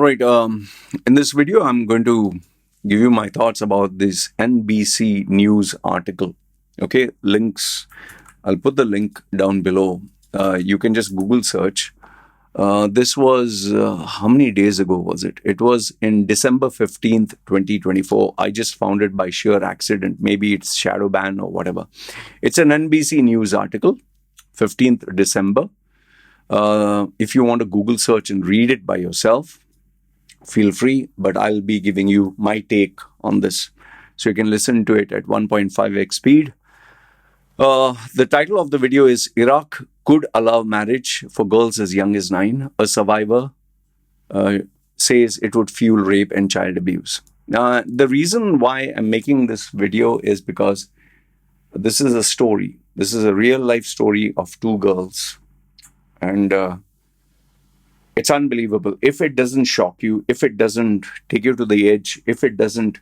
All right. In this video, I'm going to give you my thoughts about this NBC news article. Okay, links. I'll put the link down below. You can just Google search. This was how many days ago was it? It was in December 15th, 2024. I just found it by sheer accident. Maybe it's shadow ban or whatever. It's an NBC news article, 15th December. If you want to Google search and read it by yourself, feel free, but I'll be giving you my take on this. So you can listen to it at 1.5x speed. The title of the video is Iraq could allow marriage for girls as young as 9. A survivor says it would fuel rape and child abuse. The reason why I'm making this video is because this is a story. This is a real life story of 2 girls. And it's unbelievable. If it doesn't shock you, if it doesn't take you to the edge, if it doesn't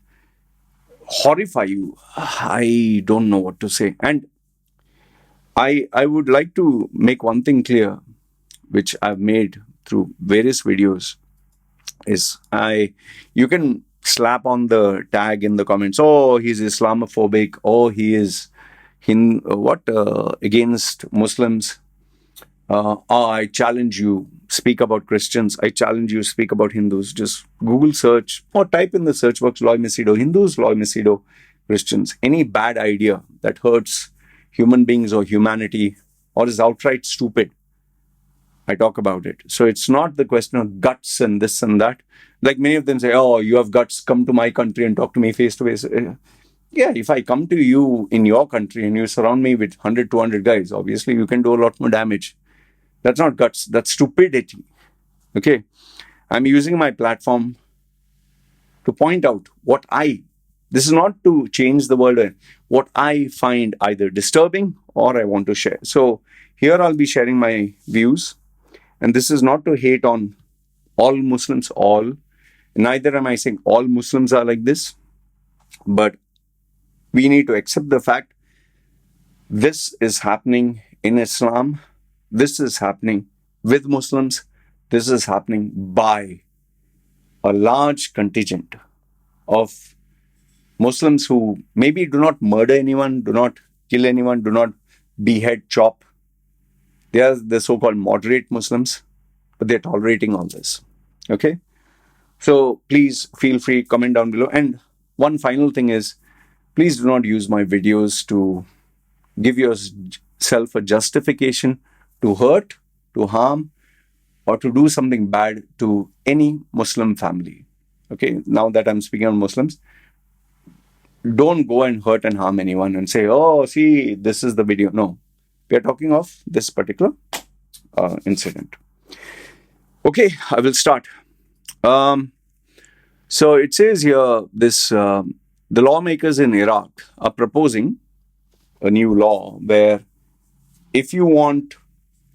horrify you, I don't know what to say. And I would like to make one thing clear, which I've made through various videos, is you can slap on the tag in the comments, oh, he's Islamophobic, oh, he is against Muslims. I challenge you, speak about Christians. I challenge you, speak about Hindus. Just Google search or type in the search box, Machedo, Hindus, Machedo, Christians. Any bad idea that hurts human beings or humanity or is outright stupid, I talk about it. So it's not the question of guts and this and that. Like many of them say, oh, you have guts, come to my country and talk to me face to face. Yeah, if I come to you in your country and you surround me with 100, 200 guys, obviously you can do a lot more damage. That's not guts, that's stupidity. Okay, I'm using my platform to point out this is not to change the world, what I find either disturbing or I want to share. So here I'll be sharing my views, and this is not to hate on all Muslims, neither am I saying all Muslims are like this, but we need to accept the fact this is happening in Islam. This is happening with Muslims. This is happening by a large contingent of Muslims who maybe do not murder anyone, do not kill anyone, do not behead, chop. They are the so-called moderate Muslims, but they're tolerating all this. Okay? So please feel free, comment down below. And one final thing is, please do not use my videos to give yourself a justification to hurt, to harm, or to do something bad to any Muslim family. Okay, now that I'm speaking on Muslims, don't go and hurt and harm anyone and say, oh, see, this is the video. No, we are talking of this particular incident. Okay, I will start. So it says here, the lawmakers in Iraq are proposing a new law where if you want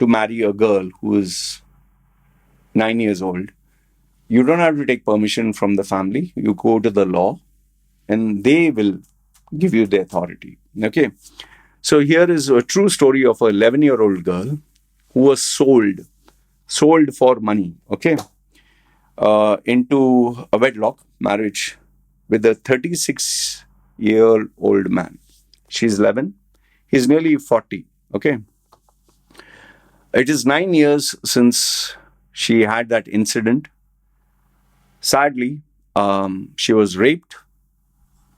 to marry a girl who is 9 years old, you don't have to take permission from the family. You go to the law and they will give you the authority. Okay. So here is a true story of an 11-year-old girl who was sold for money, okay, into a wedlock marriage with a 36-year-old man. She's 11. He's nearly 40, okay. It is 9 years since she had that incident. Sadly, she was raped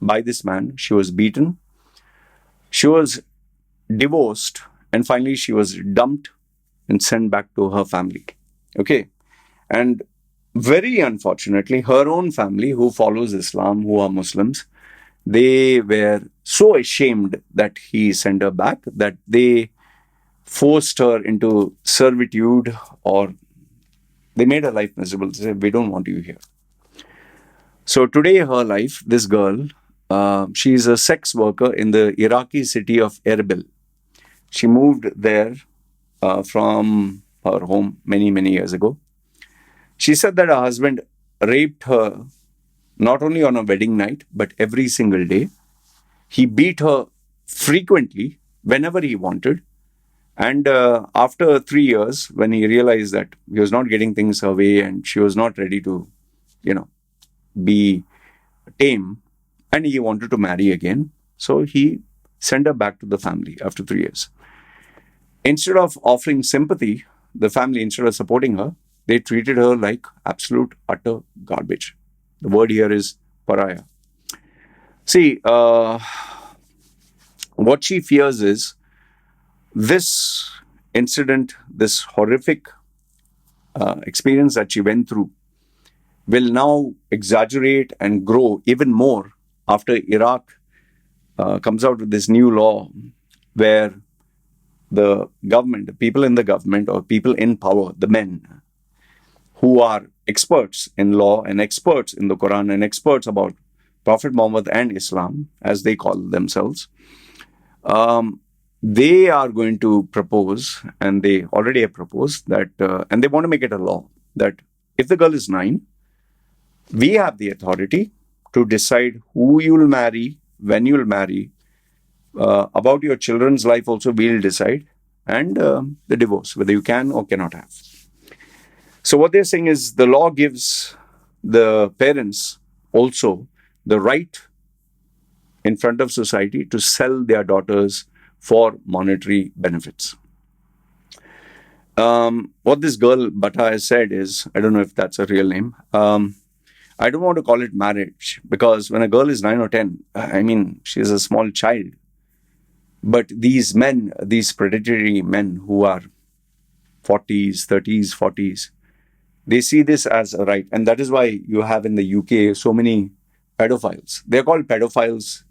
by this man. She was beaten. She was divorced. And finally, she was dumped and sent back to her family. Okay. And very unfortunately, her own family, who follows Islam, who are Muslims, they were so ashamed that he sent her back that they forced her into servitude, or they made her life miserable. They said, we don't want you here. So today her life, this girl, she is a sex worker in the Iraqi city of Erbil. She moved there from her home many, many years ago. She said that her husband raped her not only on a wedding night, but every single day. He beat her frequently whenever he wanted. And after 3 years, when he realized that he was not getting things her way and she was not ready to be tame, and he wanted to marry again. So he sent her back to the family after 3 years. Instead of offering sympathy, the family, instead of supporting her, they treated her like absolute utter garbage. The word here is pariah. See, what she fears is this incident, this horrific experience that she went through, will now exaggerate and grow even more after Iraq comes out with this new law where the government, the people in the government or people in power, the men who are experts in law and experts in the Quran and experts about Prophet Muhammad and Islam, as they call themselves, they are going to propose, and they already have proposed that, and they want to make it a law, that if the girl is 9, we have the authority to decide who you will marry, when you will marry, about your children's life also we'll decide, and the divorce, whether you can or cannot have. So what they're saying is the law gives the parents also the right in front of society to sell their daughters for monetary benefits. What this girl Bata has said is, I don't know if that's a real name, I don't want to call it marriage, because when a girl is 9 or 10, I mean, she's a small child. But these men, these predatory men who are 40s, 30s, 40s, they see this as a right. And that is why you have in the UK so many pedophiles. They're called pedophiles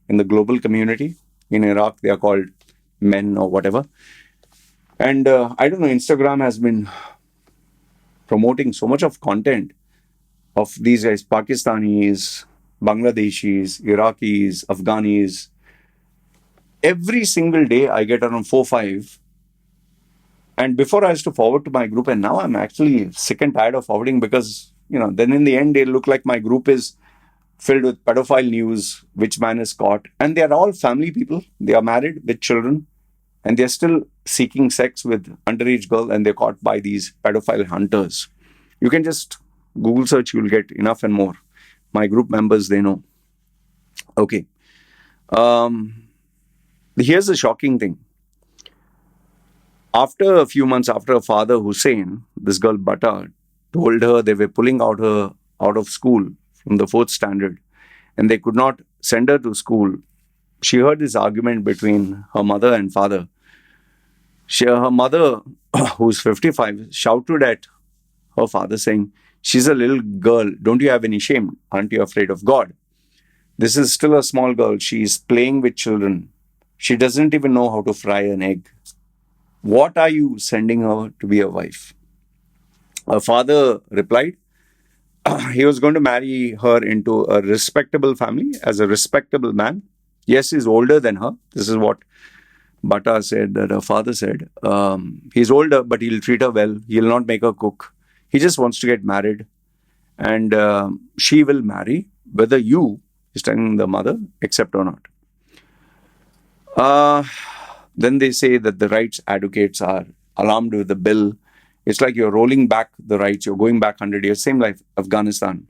in the global community. In Iraq, they are called men or whatever. And I don't know, Instagram has been promoting so much of content of these guys, Pakistanis, Bangladeshis, Iraqis, Afghanis. Every single day I get around 4-5. And before I used to forward to my group, and now I'm actually sick and tired of forwarding, because, then in the end they look like my group is filled with pedophile news, which man is caught. And they are all family people. They are married with children, and they're still seeking sex with underage girl, and they're caught by these pedophile hunters. You can just Google search, you'll get enough and more. My group members, they know. Okay. Here's the shocking thing. After a few months after her father, Hussein, this girl Bata, told her they were pulling her out of school from the 4th standard, and they could not send her to school, she heard this argument between her mother and father. Her mother, who's 55, shouted at her father saying, "She's a little girl. Don't you have any shame? Aren't you afraid of God? This is still a small girl. She's playing with children. She doesn't even know how to fry an egg. What are you sending her to be a wife?" Her father replied, he was going to marry her into a respectable family as a respectable man. Yes, he's older than her. This is what Bata said, that her father said. He's older, but he'll treat her well. He'll not make her cook. He just wants to get married. And she will marry, whether you, is telling the mother, accept or not. Then they say that the rights advocates are alarmed with the bill. It's like you're rolling back the rights. You're going back 100 years. Same like Afghanistan.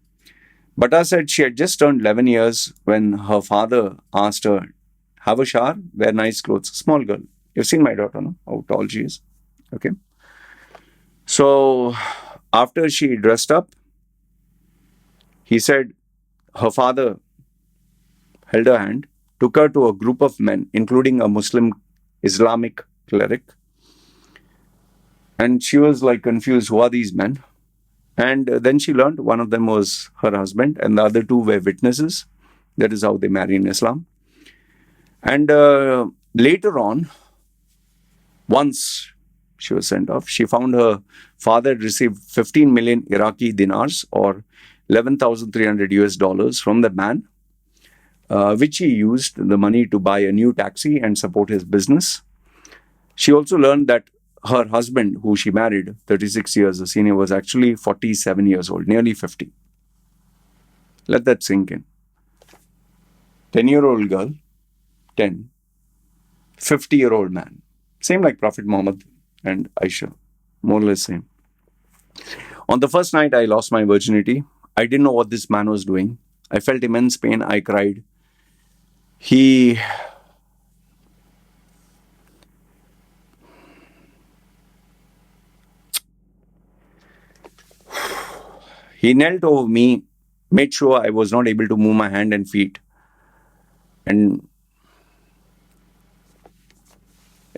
Bata said she had just turned 11 years when her father asked her, have a shower, wear nice clothes. Small girl. You've seen my daughter, no? How tall she is. Okay. So after she dressed up, he said her father held her hand, took her to a group of men, including a Muslim Islamic cleric. And she was like confused, who are these men? And then she learned one of them was her husband and the other two were witnesses. That is how they marry in Islam. And later on, once she was sent off, she found her father had received 15 million Iraqi dinars or $11,300 from the man, which he used the money to buy a new taxi and support his business. She also learned that her husband, who she married 36 years, the senior, was actually 47 years old, nearly 50. Let that sink in. 10-year-old girl, 10. 50-year-old man. Same like Prophet Muhammad and Aisha. More or less same. On the first night I lost my virginity, I didn't know what this man was doing. I felt immense pain. I cried. He he knelt over me, made sure I was not able to move my hand and feet. And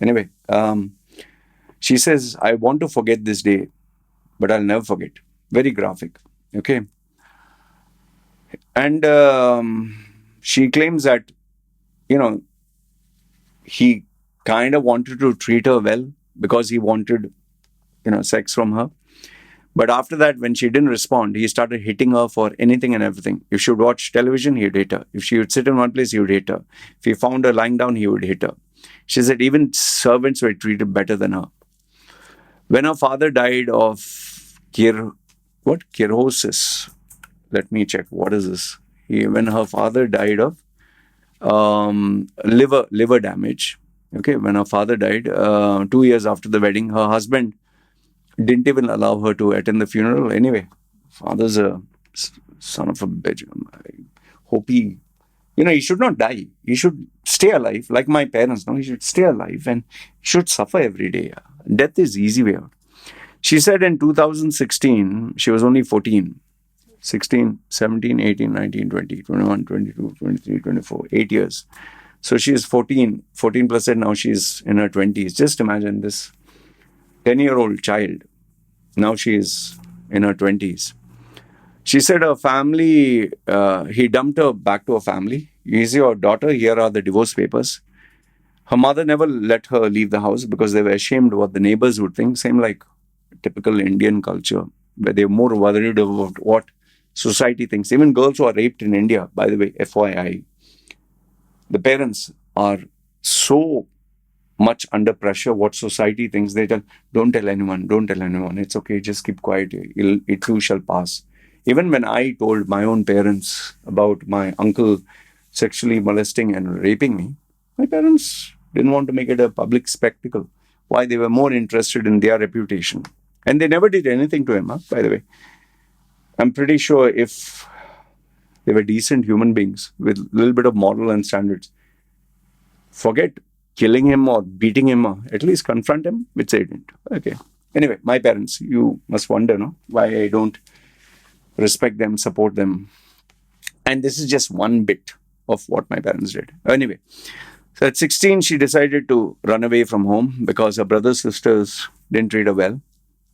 anyway, she says, I want to forget this day, but I'll never forget. Very graphic. Okay. And she claims that, he kind of wanted to treat her well because he wanted, sex from her. But after that, when she didn't respond, he started hitting her for anything and everything. If she would watch television, he would hit her. If she would sit in one place, he would hit her. If he found her lying down, he would hit her. She said even servants were treated better than her. When her father died of cirrhosis, let me check. What is this? When her father died of liver damage. Okay, when her father died, 2 years after the wedding, her husband didn't even allow her to attend the funeral. Anyway, father's a son of a bitch. I hope he should not die. He should stay alive, like my parents. No, he should stay alive and he should suffer every day. Death is easy way out. She said in 2016, she was only 14. 16, 17, 18, 19, 20, 21, 22, 23, 24, 8 years. So she is 14 plus 8, now she's in her 20s. Just imagine this 10-year-old child. Now she is in her 20s. She said her family, he dumped her back to her family. Here's your daughter, here are the divorce papers. Her mother never let her leave the house because they were ashamed what the neighbors would think. Same like typical Indian culture, where they're more worried about what society thinks. Even girls who are raped in India, by the way, FYI, the parents are so much under pressure what society thinks. They tell, don't tell anyone, it's okay, just keep quiet, it too shall pass. Even when I told my own parents about my uncle sexually molesting and raping me, my parents didn't want to make it a public spectacle. Why? They were more interested in their reputation. And they never did anything to him, by the way. I'm pretty sure if they were decent human beings with a little bit of moral and standards, forget killing him or beating him, or at least confront him, which they didn't. Okay. Anyway, my parents, you must wonder, no, why I don't respect them, support them. And this is just one bit of what my parents did. Anyway, so at 16, she decided to run away from home because her brothers, sisters didn't treat her well.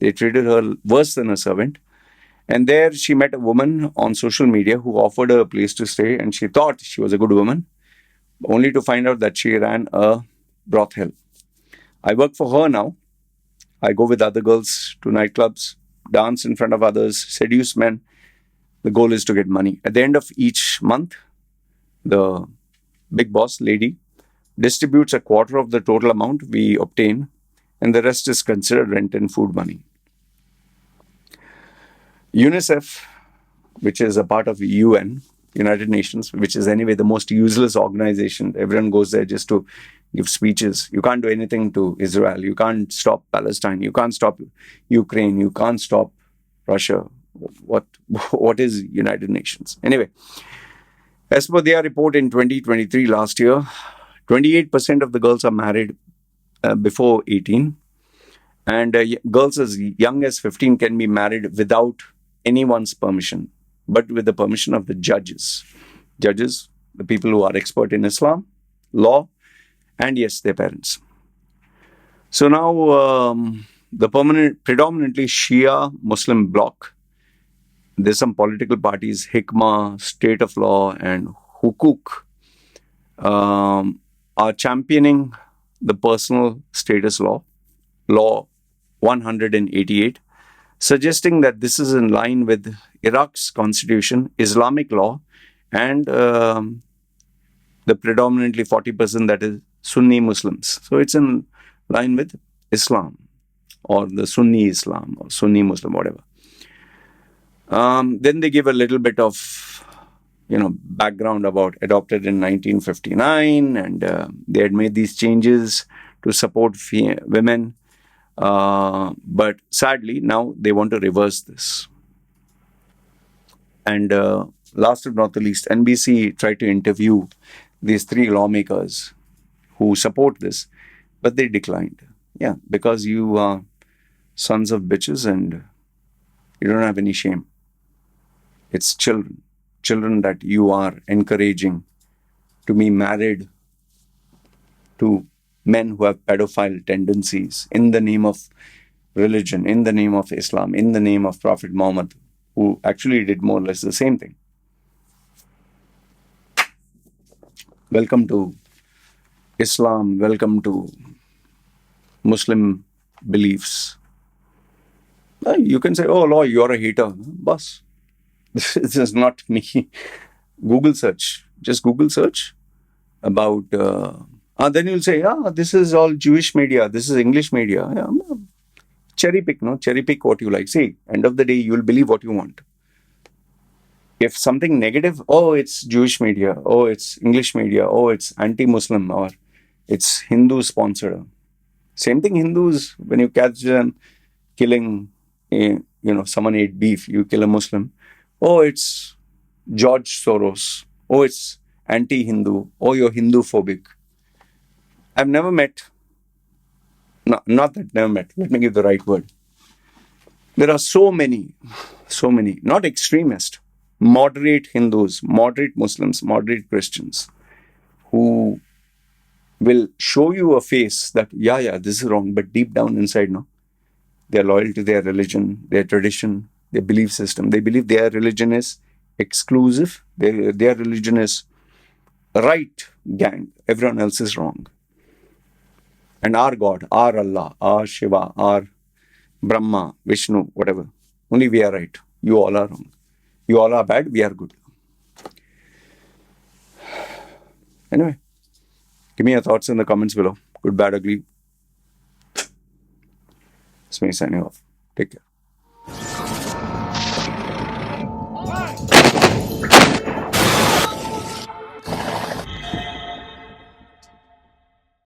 They treated her worse than a servant. And there she met a woman on social media who offered her a place to stay, and she thought she was a good woman, only to find out that she ran a brothel. I work for her now. I go with other girls to nightclubs, dance in front of others, seduce men. The goal is to get money. At the end of each month, the big boss lady distributes a quarter of the total amount we obtain, and the rest is considered rent and food money. UNICEF, which is a part of UN, United Nations, which is anyway the most useless organization. Everyone goes there just to give speeches. You can't do anything to Israel. You can't stop Palestine. You can't stop Ukraine. You can't stop Russia. What is United Nations? Anyway, as per their report in 2023, last year, 28% of the girls are married before 18. And girls as young as 15 can be married without anyone's permission, but with the permission of the judges. Judges, the people who are expert in Islam, law, and yes, their parents. So now the predominantly Shia Muslim bloc, there's some political parties, Hikmah, State of Law, and Hukuk, are championing the personal status law 188, suggesting that this is in line with Iraq's constitution, Islamic law, and the predominantly 40% that is Sunni Muslims. So it's in line with Islam or the Sunni Islam or Sunni Muslim, whatever. Then they give a little bit of background about adopted in 1959, and they had made these changes to support women. But sadly, now they want to reverse this. And last but not the least, NBC tried to interview these three lawmakers who support this, but they declined. Yeah, because you are sons of bitches and you don't have any shame. It's children that you are encouraging to be married to men who have pedophile tendencies in the name of religion, in the name of Islam, in the name of Prophet Muhammad, who actually did more or less the same thing. Welcome to Islam, welcome to Muslim beliefs. You can say, oh, law, you're a hater. Boss, this is not me. Google search. Just Google search about... then you'll say, this is all Jewish media. This is English media. Yeah, cherry pick, no? Cherry pick what you like. See, end of the day, you'll believe what you want. If something negative, oh, it's Jewish media. Oh, it's English media. Oh, it's anti-Muslim or it's Hindu-sponsored. Same thing, Hindus, when you catch them killing, someone ate beef, you kill a Muslim. Oh, it's George Soros. Oh, it's anti-Hindu. Oh, you're Hindu-phobic. I've never met, not that never met, let me give the right word. There are so many, not extremist, moderate Hindus, moderate Muslims, moderate Christians who will show you a face that, this is wrong, but deep down inside, no, they're loyal to their religion, their tradition, their belief system. They believe their religion is exclusive, their religion is right gang, everyone else is wrong. And our God, our Allah, our Shiva, our Brahma, Vishnu, whatever, only we are right. You all are wrong. You all are bad, we are good. Anyway, give me your thoughts in the comments below. Good, bad, ugly. It's me signing off. Take care.